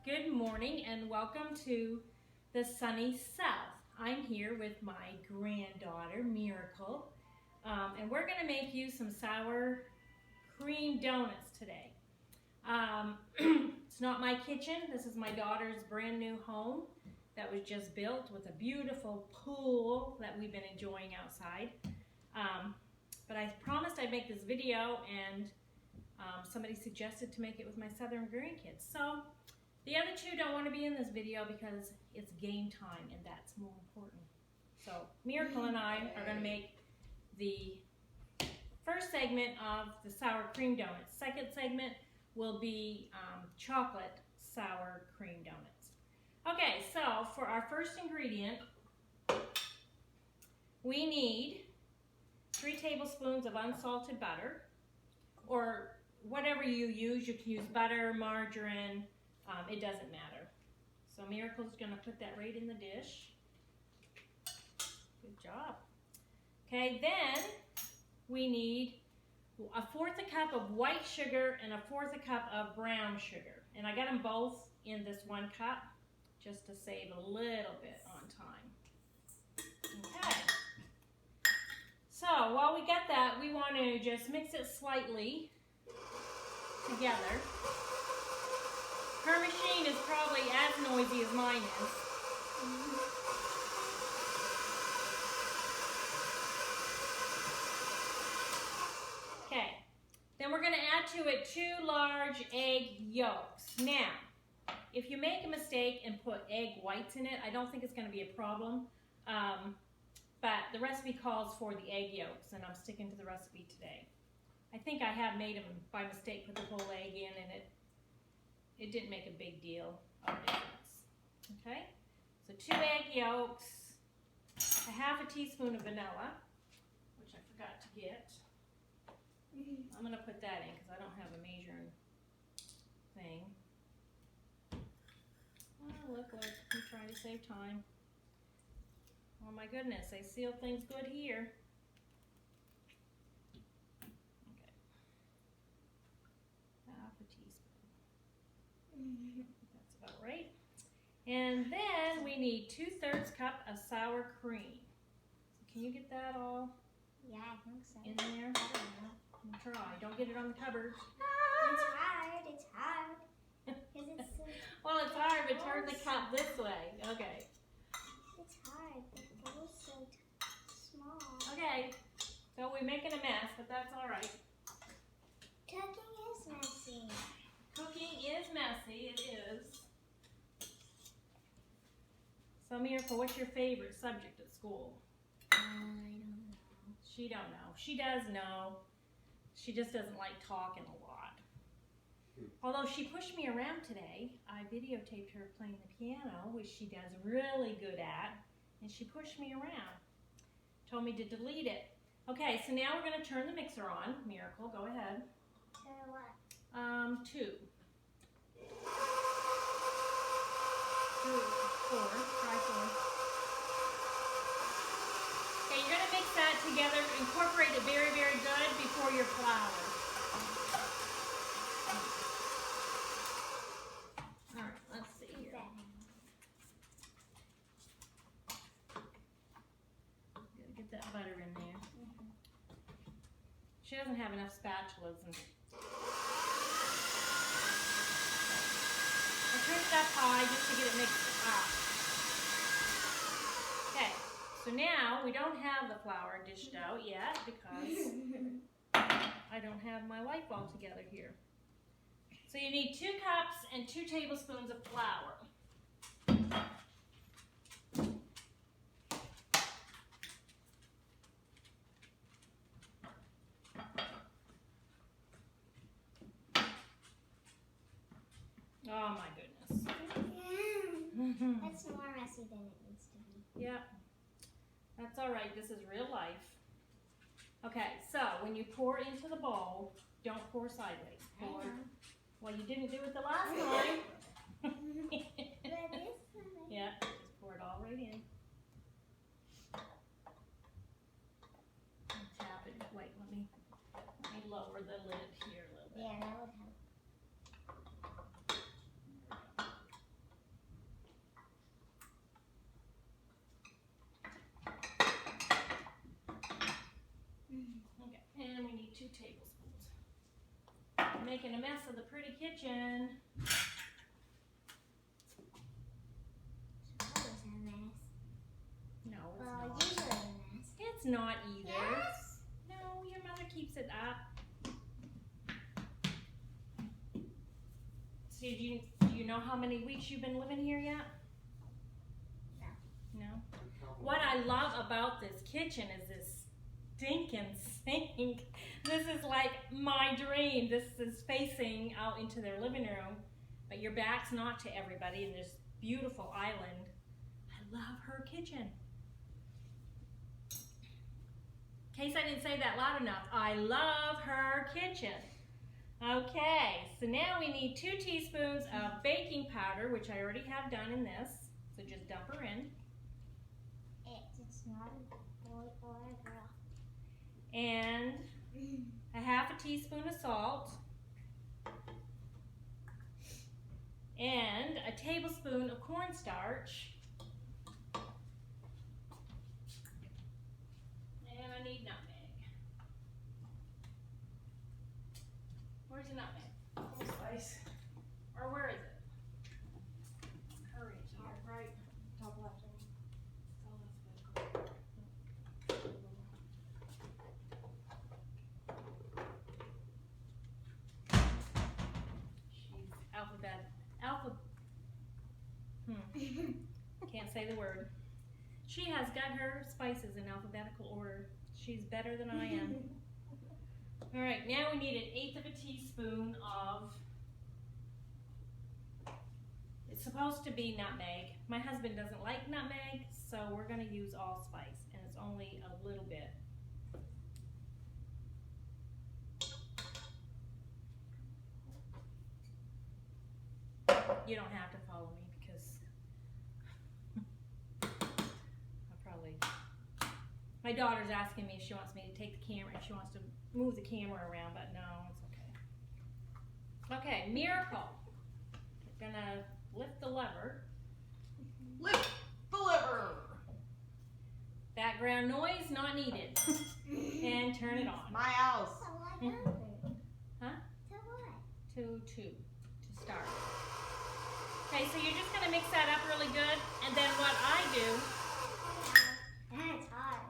Good morning and welcome to the sunny south. I'm here with my granddaughter, Miracle, and we're going to make you some sour cream donuts today. It's not my kitchen. This is my daughter's brand new home that was just built with a beautiful pool that we've been enjoying outside. But I promised I'd make this video, and somebody suggested to make it with my southern grandkids. So the other two don't want to be in this video because it's game time and that's more important. So Miracle and I are going to make the first segment of the sour cream donuts. Second segment will be chocolate sour cream donuts. Okay, so for our first ingredient, we need 3 tablespoons of unsalted butter, or whatever you use. You can use butter, margarine, it doesn't matter. So Miracle's going to put that right in the dish. Good job. Okay, then we need 1/4 cup of white sugar and 1/4 cup of brown sugar. And I got them both in this 1 cup just to save a little bit on time. Okay. So while we get that, we want to just mix it slightly together. Her machine is probably as noisy as mine is. Okay, then we're going to add to it 2 large egg yolks. Now, if you make a mistake and put egg whites in it, I don't think it's going to be a problem. But the recipe calls for the egg yolks, and I'm sticking to the recipe today. I think I have made them by mistake, put the whole egg in, and it didn't make a big deal of difference. Okay, so 2 egg yolks, 1/2 teaspoon of vanilla, which I forgot to get. I'm going to put that in because I don't have a measuring thing. Oh, look, I'm trying to save time. Oh my goodness, they seal things good here. Okay. 1/2 teaspoon. That's about right. And then we need 2/3 cup of sour cream. So can you get that all Yeah, I think so. in there? I don't know. Try. Don't get it on the cupboard. It's hard. It's hard. Because it's so Well, it's hard, but turn the cup this way. Okay. It's hard. The bowl's so small. Okay. So we're making a mess, but that's all right. Cooking is messy. Cooking is messy. It is. So Miracle, what's your favorite subject at school? I don't know. She don't know. She does know. She just doesn't like talking a lot. Although she pushed me around today. I videotaped her playing the piano, which she does really good at, and she pushed me around. Told me to delete it. Okay, so now we're going to turn the mixer on. Miracle, go ahead. Turn what? 2. 2, 4. Try 4. Okay, you're going to mix that together. Incorporate it very, very good before your flour. All right, let's see here. Gotta get that butter in there. She doesn't have enough spatulas. I turned it up high just to get it mixed up. Okay, so now we don't have the flour dished out yet because I don't have my light bulb together here. So you need 2 cups and 2 tablespoons of flour. Oh my goodness. That's more messy than it needs to be. Yeah, that's all right. This is real life. Okay, so when you pour into the bowl, don't pour sideways. Pour. Well, you didn't do it the last time. Yeah, just pour it all right in. Tap it. Wait, let me lower the lid here a little bit. Yeah, that would help. 2 tablespoons. I'm making a mess of the pretty kitchen. It's always a mess. No, it's Well, not. usually a mess. It's not either. Yes. No, your mother keeps it up. So do you know how many weeks you've been living here yet? No. No? What I love about this kitchen is this stinking sink. This is like my dream. This is facing out into their living room, but your back's not to everybody in this beautiful island. I love her kitchen. In case I didn't say that loud enough, I love her kitchen. Okay, so now we need 2 teaspoons of baking powder, which I already have done in this. So just dump her in. It's not a boy or a girl. And a half a teaspoon of salt. And a tablespoon of cornstarch. And I need nutmeg. Where's the nutmeg? Allspice. Or where is it? Hurry, Top here. right, top left. Oh, that's good. She's can't say the word. She has got her spices in alphabetical order. She's better than I am. All right, now we need 1/8 of a teaspoon of, it's supposed to be nutmeg. My husband doesn't like nutmeg, so we're gonna use allspice, and it's only a little bit. You don't have to follow me because my daughter's asking me if she wants me to take the camera, if she wants to move the camera around, but no, it's okay. Okay, Miracle. We're gonna lift the lever. Lift the lever. Background noise not needed. And turn it on. My house. So what happened? Huh? So what? To start. Okay, so you're just gonna mix that up really good, and then what I do, That's hard.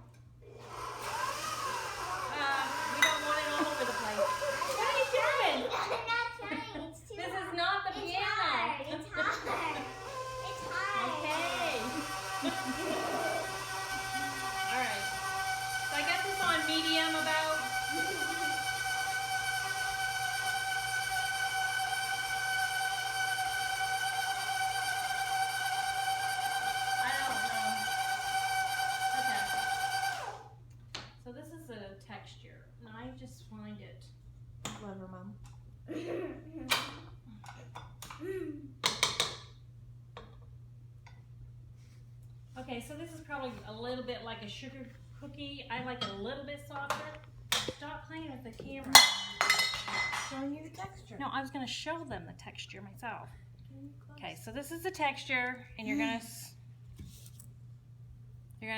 we don't want it all over the place. What are you doing? I'm not trying. It's too This hard. is not the It's piano. hard. It's hard. It's hard. Okay. All right. So I got this on medium about. I don't know. Okay. So this is a texture, and I just find it. Lever, Mom. Okay, so this is probably a little bit like a sugar cookie. I like it a little bit softer. Stop playing with the camera. Showing you the texture. No, I was going to show them the texture myself. Okay, so this is the texture, and you're gonna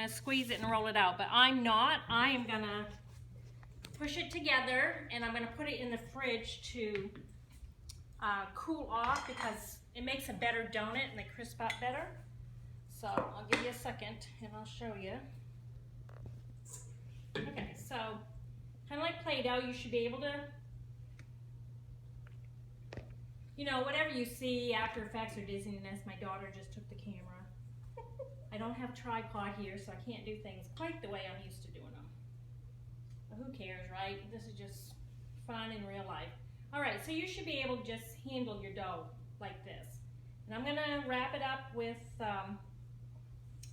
squeeze it and roll it out. But I'm not. I am gonna push it together, and I'm gonna put it in the fridge to cool off because it makes a better donut and they crisp up better. So I'll give you a second, and I'll show you. Okay, so kind of like Play-Doh, you should be able to. You know, whatever you see, After Effects or dizziness, my daughter just took the camera. I don't have a tripod here, so I can't do things quite the way I'm used to doing them. But who cares, right? This is just fun in real life. All right, so you should be able to just handle your dough like this. And I'm gonna wrap it up with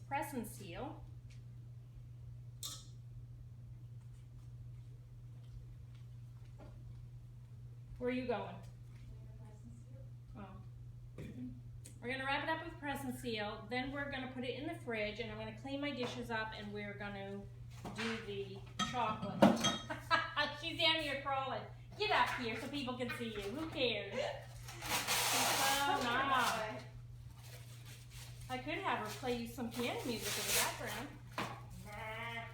press and seal. Where are you going? We're going to wrap it up with press and seal, then we're going to put it in the fridge, and I'm going to clean my dishes up, and we're going to do the chocolate. She's down here crawling. Get up here so people can see you. Who cares? So nice. I could have her play you some piano music in the background.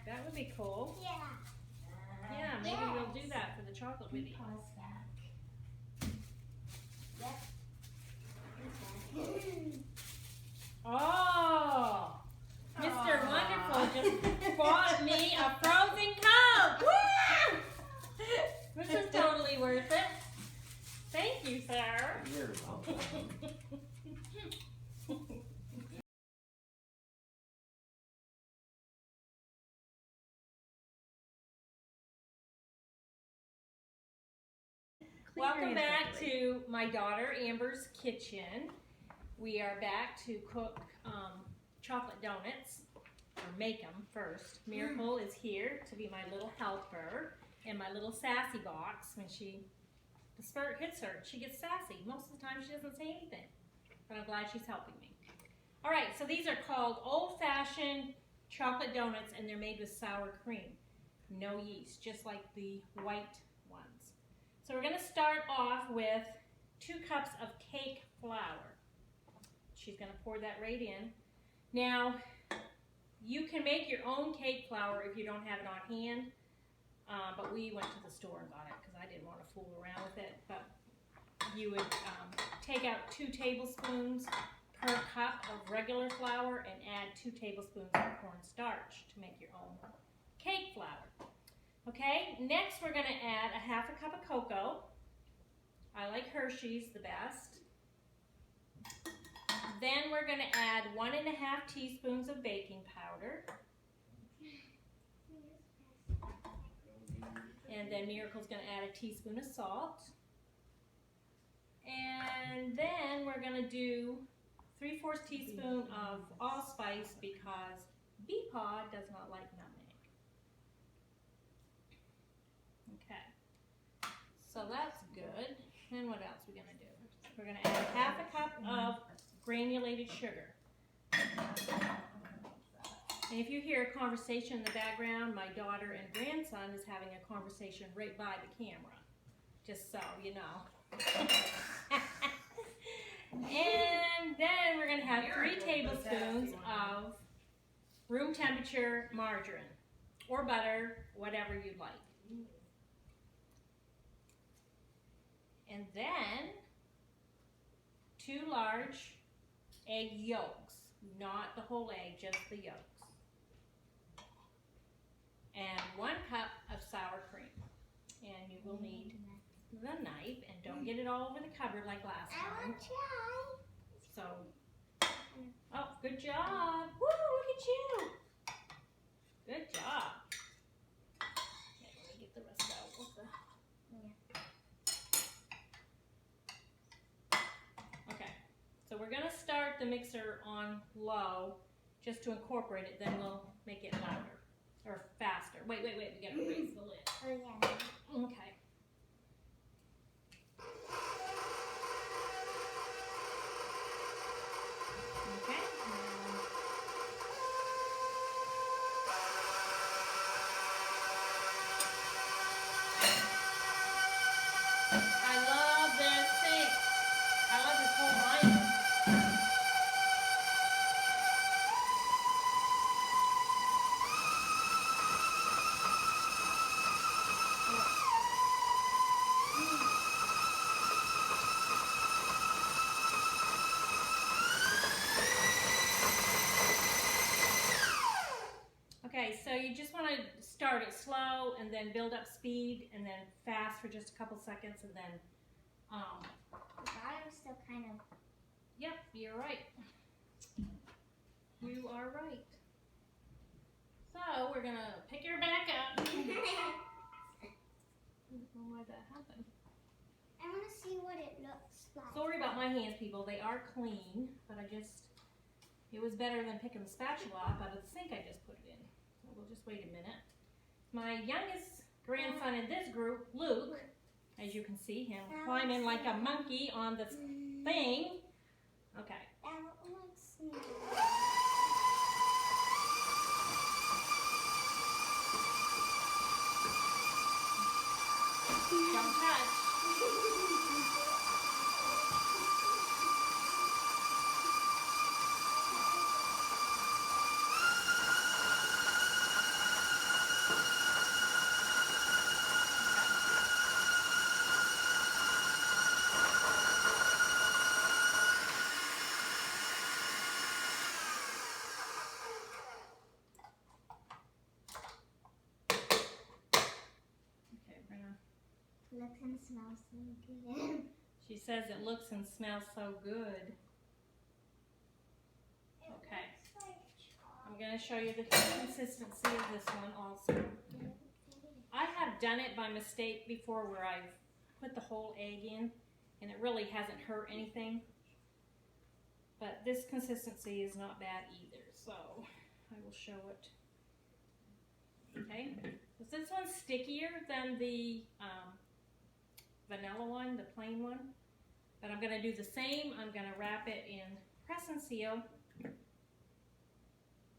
That would be cool. Yeah. Yeah, maybe we'll do that for the chocolate video. Pause back. Yep. Oh, Mr. Wonderful just bought me a frozen Coke. Woo! This is totally worth it. Thank you, sir. You're welcome. Welcome back to my daughter Amber's kitchen. We are back to cook chocolate donuts, or make them first. Miracle is here to be my little helper and my little sassy box. When the spirit hits her, she gets sassy. Most of the time she doesn't say anything, but I'm glad she's helping me. All right, so these are called old-fashioned chocolate donuts, and they're made with sour cream. No yeast, just like the white ones. So we're gonna start off with 2 cups of cake flour. She's gonna pour that right in. Now, you can make your own cake flour if you don't have it on hand, but we went to the store and got it because I didn't want to fool around with it. But you would take out 2 tablespoons per cup of regular flour and add 2 tablespoons of cornstarch to make your own cake flour. Okay, next we're going to add a 1/2 cup of cocoa. I like Hershey's the best. Then we're going to add 1½ teaspoons of baking powder. And then Miracle's going to add a teaspoon of salt. And then we're going to do 3/4 teaspoon of allspice because Beepaw does not like nutmeg. Okay, so that's good. And what else are we going to do? We're going to add 1/2 cup of granulated sugar. And if you hear a conversation in the background, my daughter and grandson is having a conversation right by the camera, just so you know. And then we're going to have 3 tablespoons of room temperature margarine or butter, whatever you like. And then 2 large egg yolks, not the whole egg, just the yolks. And 1 cup of sour cream. And you will need the knife, and don't get it all over the cupboard like last I time. will try. So, oh, good job. Woo, look at you. Good job. Okay, let me get the rest out of the... Okay, so we're gonna start the mixer on low just to incorporate it, then we'll make it louder or faster. Wait, we gotta raise the lid. Oh yeah. Okay. Okay. I love this thing. I love this whole line. Okay, so you just want to start it slow and then build up speed and then fast for just a couple seconds and then, The bottom's still kind of. yep, you're right. You are right. So we're going to pick her back up. I don't know why that happened. I want to see what it looks like. Sorry about my hands, people. They are clean, but it was better than picking the spatula up out of the sink I just put it in. So we'll just wait a minute. My youngest grandson in this group, Luke, as you can see him climbing like a monkey on this thing. Okay. That looks neat. Don't touch. Looks and smells so good. She says it looks and smells so good. Okay. I'm going to show you the consistency of this one also. I have done it by mistake before where I've put the whole egg in and it really hasn't hurt anything. But this consistency is not bad either, so I will show it. Okay, this one's stickier than the vanilla one, the plain one. But I'm going to do the same. I'm going to wrap it in press and seal,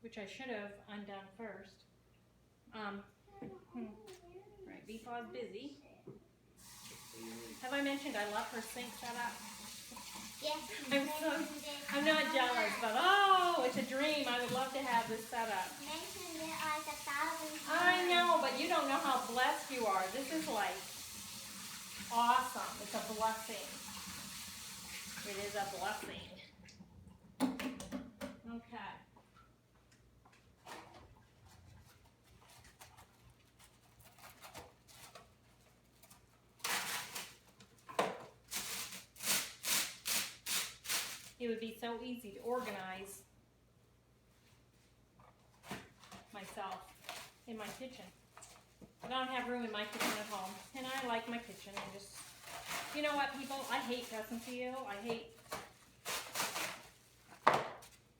which I should have undone first. Right, Beefaw's busy. Have I mentioned I love her sink setup? Yes. I'm not jealous, but oh, it's a dream. I would love to have this setup. Mentioned it like 1,000 times. I know, but you don't know how blessed you are. This is like awesome. It's a blessing. It is a blessing. Okay. It would be so easy to organize myself in my kitchen. I don't have room in my kitchen at home, and I like my kitchen. I just, you know what, people? I hate press and seal. I hate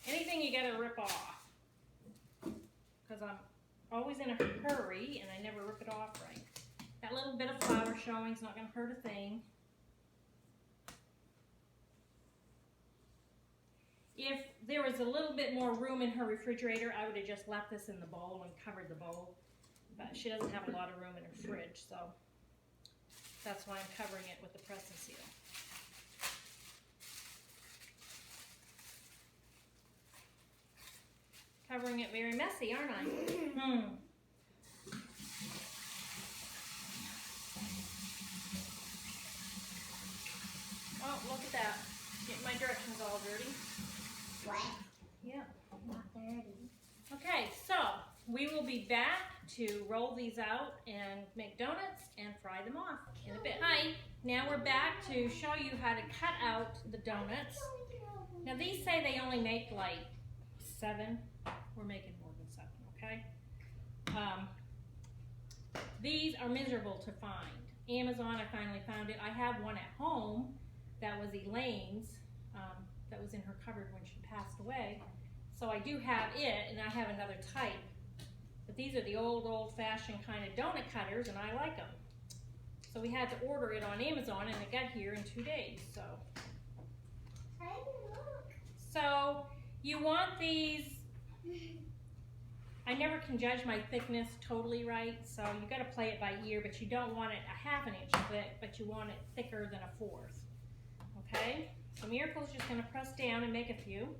anything you gotta rip off, because I'm always in a hurry and I never rip it off right. That little bit of flour showing is not gonna hurt a thing. If there was a little bit more room in her refrigerator, I would have just left this in the bowl and covered the bowl. But she doesn't have a lot of room in her fridge, so that's why I'm covering it with the press and seal. Covering it very messy, aren't I? Oh, look at that. Getting my directions all dirty. What? Yeah. Not dirty. Okay, so we will be back to roll these out and make donuts and fry them off in a bit. Hi, now we're back to show you how to cut out the donuts. Now these say they only make like 7. We're making more than 7, okay? These are miserable to find. Amazon, I finally found it. I have one at home that was Elaine's, that was in her cupboard when she passed away. So I do have it, and I have another type. But these are the old-fashioned kind of donut cutters, and I like them. So we had to order it on Amazon, and it got here in 2 days. So you want these. I never can judge my thickness totally right, so you got to play it by ear. But you don't want it a 1/2 inch thick, but you want it thicker than a 1/4. Okay. So Miracle's just going to press down and make a few.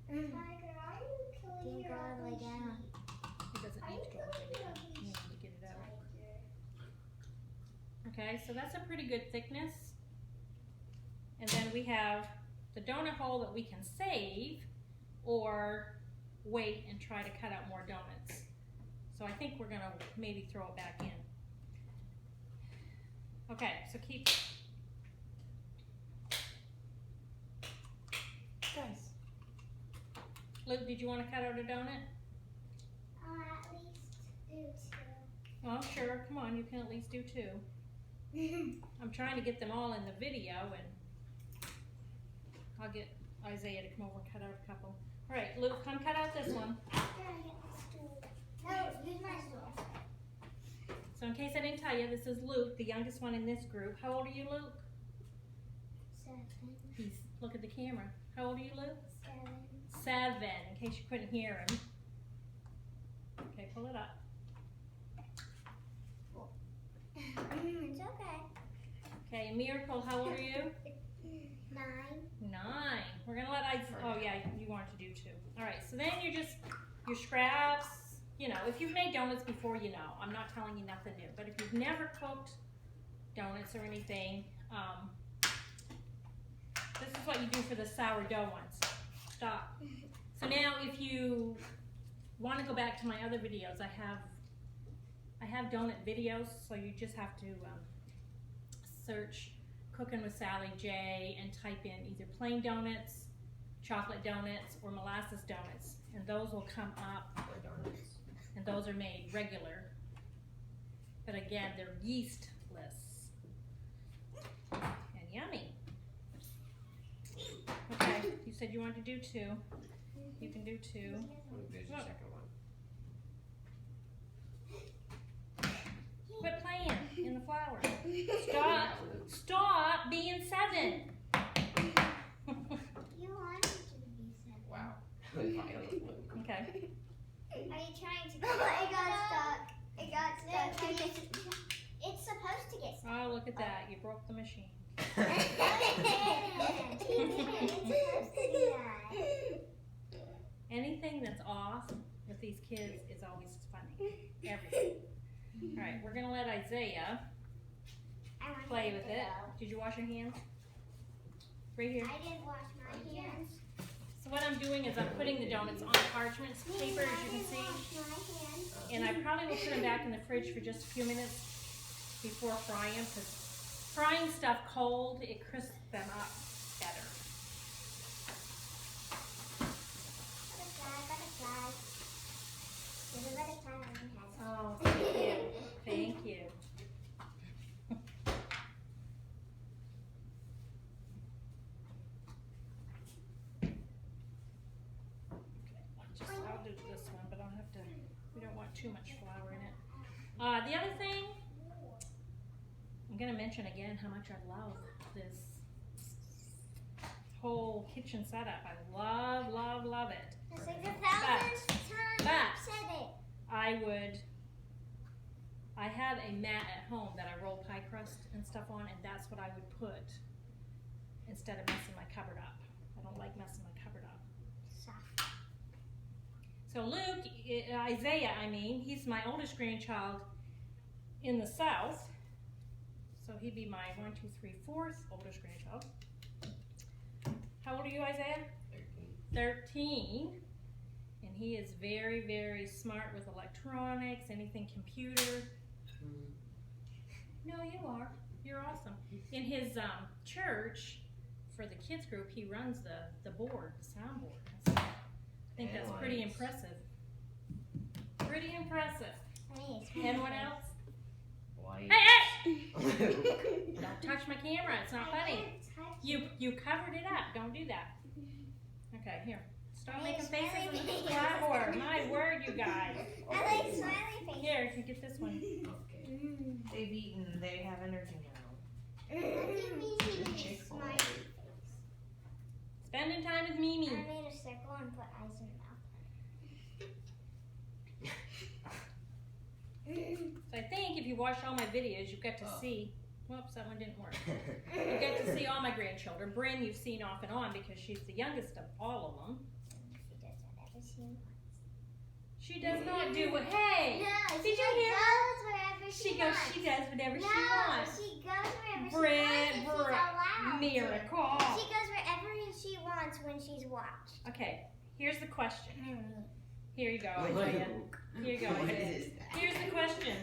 Tiger, are you killing your all the way down? It doesn't need to go all the way down. You need to get it out. Okay, so that's a pretty good thickness. And then we have the donut hole that we can save or wait and try to cut out more donuts. So I think we're going to maybe throw it back in. Okay, so keep. Guys. Luke, did you want to cut out a donut? At least do 2. Oh, sure. Come on, you can at least do 2. I'm trying to get them all in the video, and I'll get Isaiah to come over and cut out a couple. All right, Luke, come cut out this one. No, use my stool. So in case I didn't tell you, this is Luke, the youngest one in this group. How old are you, Luke? 7. Look at the camera. How old are you, Luke? 7. 7, in case you couldn't hear him. Okay, pull it up. It's okay. Okay, Miracle, how old are you? 9. 9. We're gonna let oh yeah, you wanted to do 2. All right, so then you just, your scraps, you know, if you've made donuts before, you know. I'm not telling you nothing new, but if you've never cooked donuts or anything, this is what you do for the sourdough ones. Stop. So now if you want to go back to my other videos, I have I have donut videos, so you just have to search Cooking with Sally J and type in either plain donuts, chocolate donuts, or molasses donuts, and those will come up. And those are made regular, but again, they're yeastless and yummy. Okay, you said you wanted to do 2. You can do 2. There's your second one. Quit playing in the flour. Stop being 7. You wanted to be 7. Wow. Okay. Are you trying to? It got stuck. It got stuck. It's supposed to get stuck. Oh, look at that. You broke the machine. It's supposed to do that. Anything that's off with these kids is always funny. Everything. All right, we're going to let Isaiah I want play to with go. it. Did you wash your hands? Right here. I didn't wash my hands. So what I'm doing is I'm putting the donuts on parchment paper, as you can see. And I probably will put them back in the fridge for just a few minutes before frying them, because frying stuff cold, it crisps them up better. Butterfly. There's a butterfly on your head. Oh, thank you. Thank you. I'll do this one, but I'll have to, we don't want too much flour in it. The other thing, I'm going to mention again how much I love this whole kitchen setup. I love, love, love it. It's like the 1000th time I've said it. I had a mat at home that I roll pie crust and stuff on, and that's what I would put instead of messing my cupboard up. I don't like messing my cupboard up. So Luke, Isaiah, he's my oldest grandchild in the south. So he'd be my 4th oldest grandchild. How old are you, Isaiah? 13. And he is very, very smart with electronics, anything computer. No, you are. You're awesome. In his church, for the kids group, he runs the board, the soundboard. So I think that's pretty impressive. Pretty impressive. And what else? White. Hey! Don't touch my camera. It's not funny. You covered it up. Don't do that. Okay, here. Stop making faces on the floor. My word, you guys. I like smiley faces. Here, you get this one. Okay. They've eaten. They have energy now. What do you mean he made a smiley face? Spending time with Mimi. I made a circle and put eyes in the mouth. So I think if you watch all my videos, you've got to see. Whoops, that one didn't work. You get to see all my grandchildren. Bryn, you've seen off and on because she's the youngest of all of them. She doesn't ever see me once. She does not do what. Hey, No, did you hear? goes wherever she wants. She does whatever No, she wants. she goes wherever Bryn, she wants if she's allowed. miracle. She goes wherever she wants when she's watched. Okay, here's the question. Here you go, What? Isaiah. Here you go, What Isaiah. is that? Here's the question.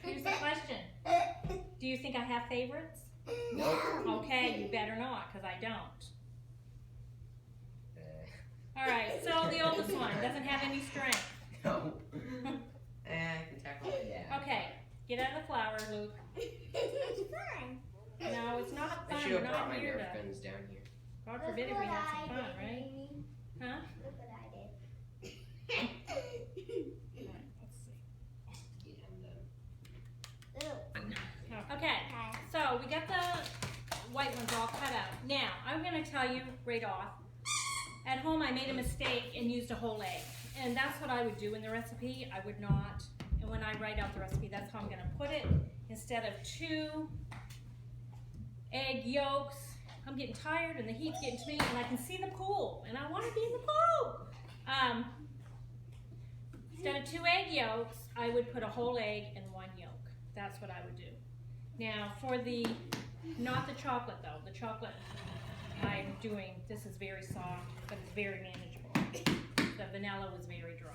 Here's the question. Do you think I have favorites? Nope. Okay, you better not, because I don't. All right, so the oldest one doesn't have any strength. No. I can tackle it. Yeah. Okay, get out of the flour, Luke. It's fun. No, it's not I fun. should We're have brought not my here Nerf to. guns down here. God forbid if we had some fun, right? Huh? Look what I did. All right, let's see. Yeah, I'm done. Ooh. Okay, Okay. so we got the white ones all cut out. Now, I'm going to tell you right off. At home, I made a mistake and used a whole egg. And that's what I would do in the recipe. I would not. And when I write out the recipe, that's how I'm going to put it. Instead of 2 egg yolks. I'm getting tired and the heat's getting to me and I can see the pool. And I want to be in the pool. Instead of 2 egg yolks, I would put a whole egg and 1 yolk. That's what I would do. Now, for the, not the chocolate though. The chocolate I'm doing, this is very soft, but it's very manageable. The vanilla was very dry.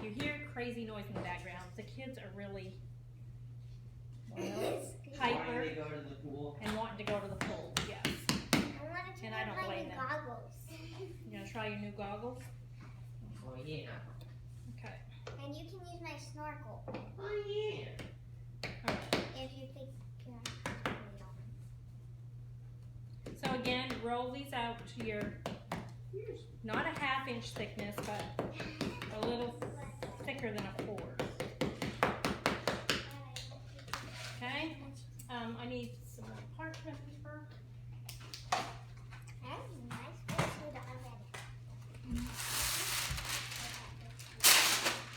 You hear crazy noise in the background. The kids are really Wanting hyper to go to the pool. and wanting to go to the pool. Yes. I wanted to And I wear don't my blame new them. goggles. You gonna try your new goggles? Oh yeah. Okay. And you can use my snorkel Oh yeah. Alright. if you think you're it on. So again, roll these out to your, not a 1/2 inch thickness, but a little thicker than a 4. Okay? I need some more parchment paper. That's a nice picture already.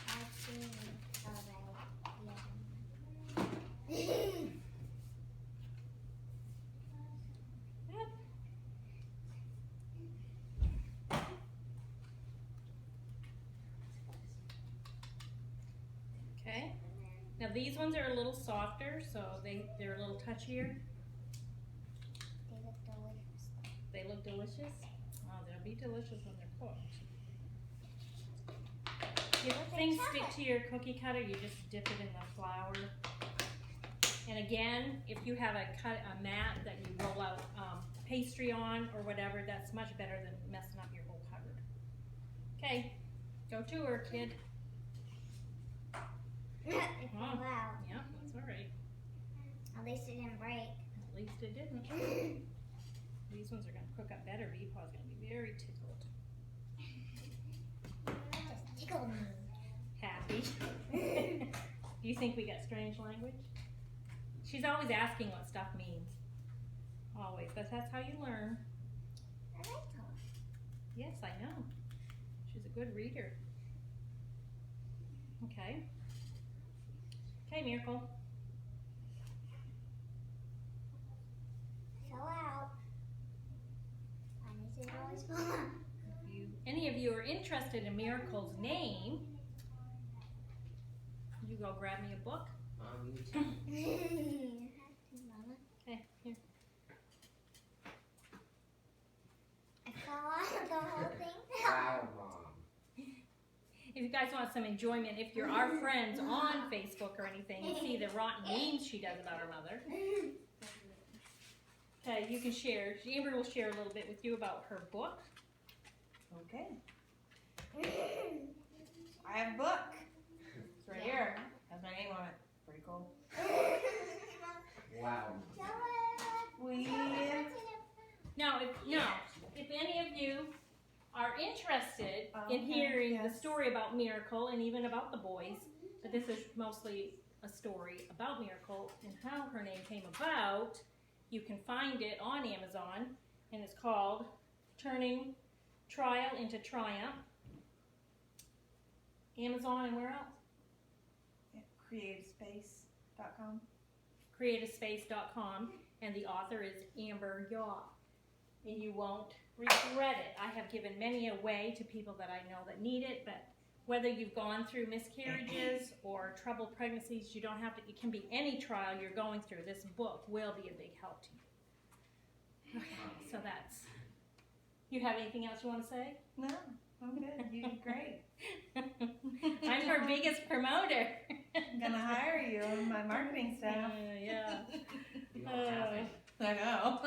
I've seen it already. Yep. Okay. Now these ones are a little softer, so they're a little touchier. They look delicious. They look delicious. Oh, they'll be delicious when they're cooked. If things stick to your cookie cutter, you just dip it in the flour. And again, if you have a mat that you roll out pastry on or whatever, that's much better than messing up your whole cupboard. Okay, go to her, kid. It fell out. Yeah, that's all right. At least it didn't break. At least it didn't. These ones are going to cook up better. Beepaw's going to be very tickled. Just tickled me. Happy. Do you think we got strange language? She's always asking what stuff means. Always. But that's how you learn. I like her. Yes, I know. She's a good reader. Okay. Okay, Miracle. Fell out. Why does it always fall out? If any of you are interested in Miracle's name, you go grab me a book. You too. Mama, Okay, here. I fell out the whole thing. Wow, Mom. If you guys want some enjoyment, if you're our friends on Facebook or anything, you see the rotten memes she does about her mother. Okay, you can share. Amber will share a little bit with you about her book. Okay. I have a book. It's right here. Has my name on it. Pretty cool. Wow. Now, if any of you are interested in hearing the story about Miracle and even about the boys, but this is mostly a story about Miracle and how her name came about, you can find it on Amazon, and it's called Turning Trial into Triumph. Amazon and where else? Creativespace.com. Creativespace.com, and the author is Amber Yaw. And you won't regret it. I have given many away to people that I know that need it, but whether you've gone through miscarriages or troubled pregnancies, you don't have to, it can be any trial you're going through. This book will be a big help to you. Okay, so that's, you have anything else you want to say? No, I'm good. You did great. I'm her biggest promoter. I'm gonna hire you on my marketing staff. Yeah. You don't have it. I know.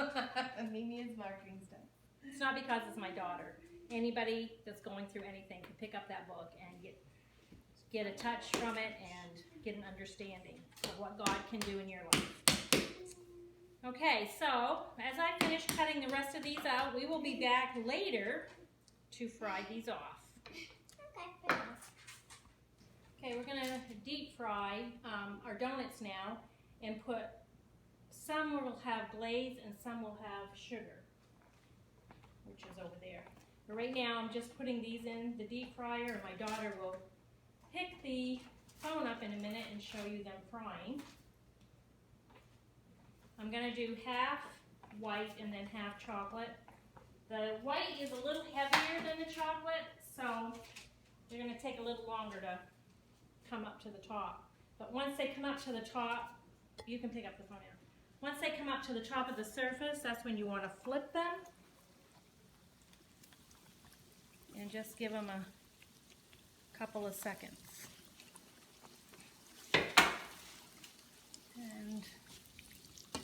Mimi is marketing staff. It's not because it's my daughter. Anybody that's going through anything can pick up that book and get a touch from it and get an understanding of what God can do in your life. Okay, so as I finish cutting the rest of these out, we will be back later to fry these off. Okay. Okay, we're gonna deep fry our donuts now and put, some will have glaze and some will have sugar, which is over there. But right now I'm just putting these in the deep fryer, and my daughter will pick the phone up in a minute and show you them frying. I'm gonna do half white and then half chocolate. The white is a little heavier than the chocolate, so they're gonna take a little longer to come up to the top. But once they come up to the top, you can pick up the phone now. Once they come up to the top of the surface, that's when you want to flip them. And just give them a couple of seconds. And you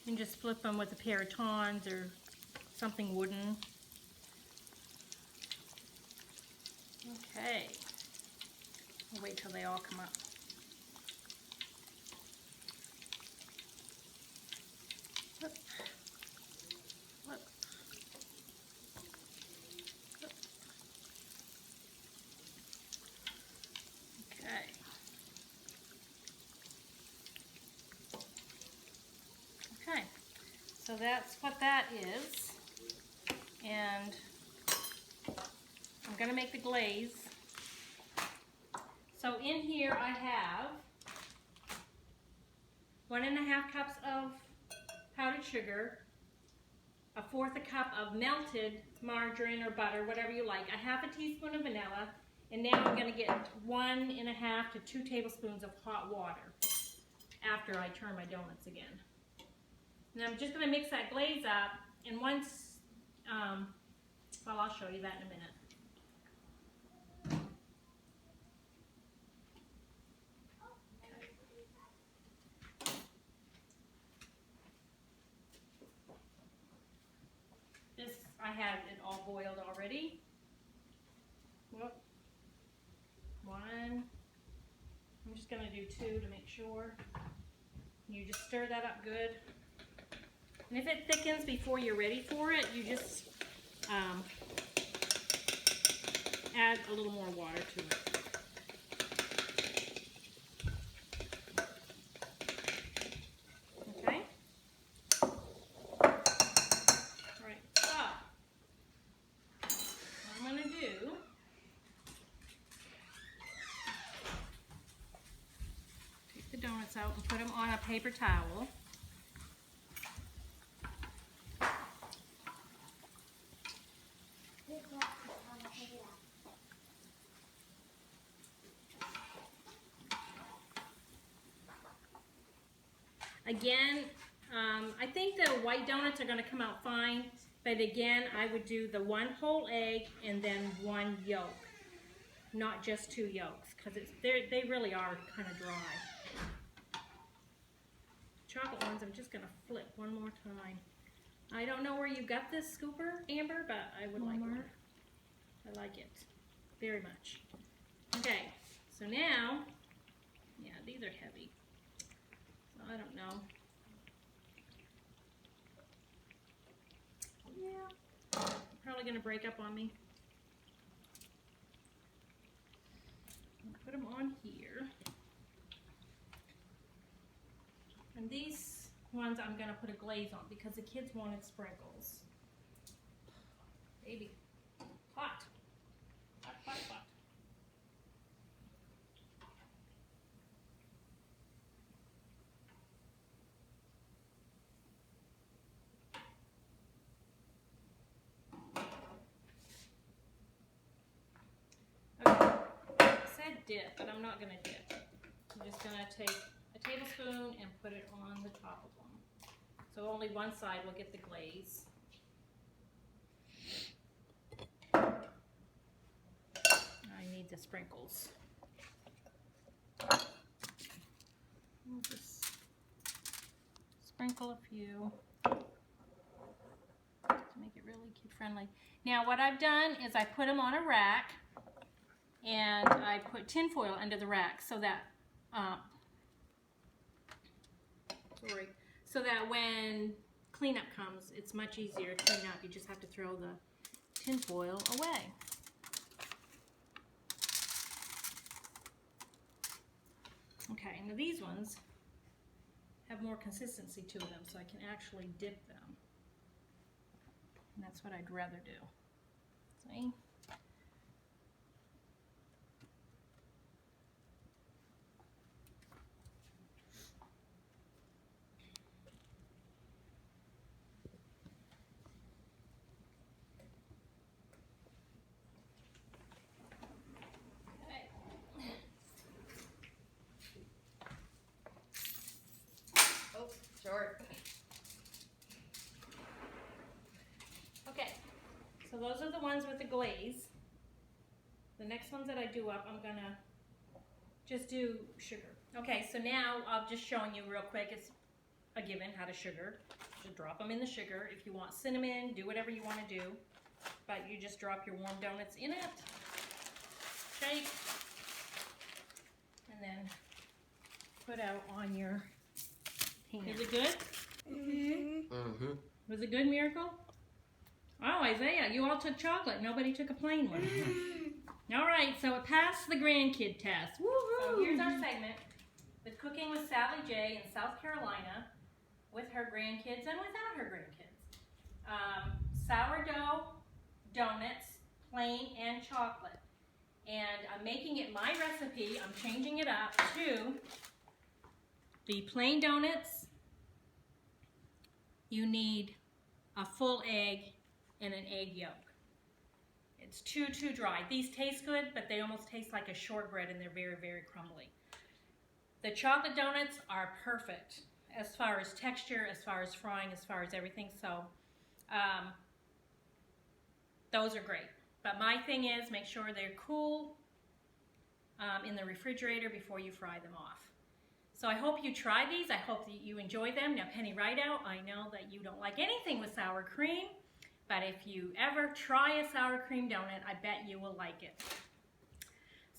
can just flip them with a pair of tongs or something wooden. Okay. I'll wait till they all come up. Flip. Flip. Flip. Okay. Okay. So that's what that is. And I'm going to make the glaze. So in here I have 1.5 cups of powdered sugar, 1/4 cup of melted margarine or butter, whatever you like, 1/2 teaspoon of vanilla, and now I'm going to get 1.5 to 2 tablespoons of hot water after I turn my donuts again. And I'm just going to mix that glaze up, and once, well, I'll show you that in a minute. This, I had it all boiled already. Whoop. 1. I'm just going to do 2 to make sure. You just stir that up good. And if it thickens before you're ready for it, you just add a little more water to it. Okay? Alright, so what I'm going to do, take the donuts out and put them on a paper towel. Again, I think the white donuts are going to come out fine, but again, I would do the 1 whole egg and then 1 yolk, not just 2 yolks, because they really are kind of dry. Chocolate ones, I'm just going to flip one more time. I don't know where you got this scooper, Amber, but I would like one. I like it very much. Okay, so now, yeah, these are heavy. I don't know. Yeah, probably gonna break up on me. Put them on here. And these ones I'm gonna put a glaze on because the kids wanted sprinkles. Baby, hot, hot, hot, hot. Dip, but I'm not going to dip. I'm just going to take a tablespoon and put it on the top of them. So only one side will get the glaze. I need the sprinkles. I'll just sprinkle a few to make it really kid friendly. Now what I've done is I put them on a rack. And I put tin foil under the rack so that, so that when cleanup comes, it's much easier to clean up. You just have to throw the tin foil away. Okay, now these ones have more consistency to them, so I can actually dip them. And that's what I'd rather do. See? Short. Okay, so those are the ones with the glaze. The next ones that I do up, I'm gonna just do sugar. Okay, so now I'm just showing you real quick. It's a given how to sugar. Just drop them in the sugar. If you want cinnamon, do whatever you want to do. But you just drop your warm donuts in it. Shake. And then put out on your hand. Is it good? Mm-hmm. Was it good, Miracle? Oh, Isaiah, you all took chocolate. Nobody took a plain one. All right, so it passed the grandkid test. Woohoo! So here's our segment with Cooking with Sally J in South Carolina with her grandkids and without her grandkids. Sourdough donuts, plain and chocolate. And I'm making it my recipe. I'm changing it up to the plain donuts. You need a full egg and an egg yolk. It's too dry. These taste good, but they almost taste like a shortbread and they're very, very crumbly. The chocolate donuts are perfect as far as texture, as far as frying, as far as everything. So those are great. But my thing is make sure they're cool in the refrigerator before you fry them off. So I hope you try these. I hope that you enjoy them. Now, Penny Rideout, I know that you don't like anything with sour cream, but if you ever try a sour cream donut, I bet you will like it.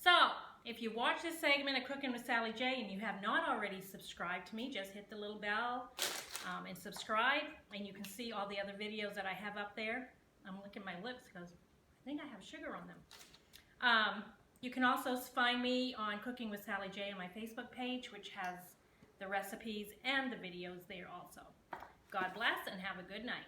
So, if you watch this segment of Cooking with Sally J and you have not already subscribed to me, just hit the little bell and subscribe, and you can see all the other videos that I have up there. I'm licking my lips because I think I have sugar on them. You can also find me on Cooking with Sally J on my Facebook page, which has the recipes and the videos there also. God bless and have a good night.